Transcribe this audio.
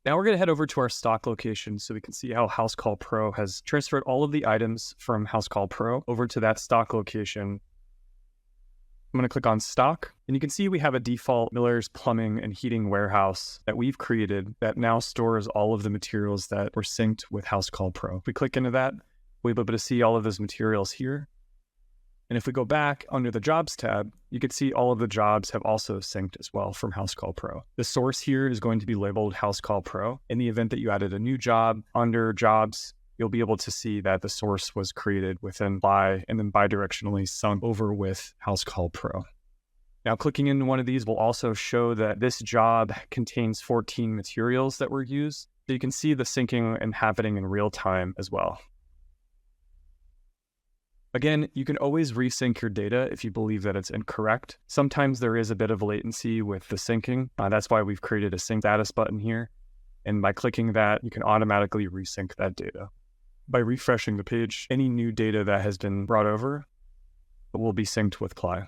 Now we're going to head over to our stock location so we can see how Housecall Pro has transferred all of the items from Housecall Pro over to that stock location. I'm going to click on stock, and you can see we have a default Miller's Plumbing and Heating warehouse that we've created that now stores all of the materials that were synced with Housecall Pro. If we click into that, we'll be able to see all of those materials here. And if we go back under the Jobs tab, you can see all of the jobs have also synced as well from Housecall Pro. The source here is going to be labeled Housecall Pro. In the event that you added a new job under Jobs, you'll be able to see that the source was created within By and then bidirectionally sung over with Housecall Pro. Now, clicking into one of these will also show that this job contains 14 materials that were used. So you can see the syncing and happening in real time as well. Again, you can always resync your data if you believe that it's incorrect. Sometimes there is a bit of latency with the syncing. That's why we've created a sync status button here. And by clicking that, you can automatically resync that data. By refreshing the page, any new data that has been brought over will be synced with Cly.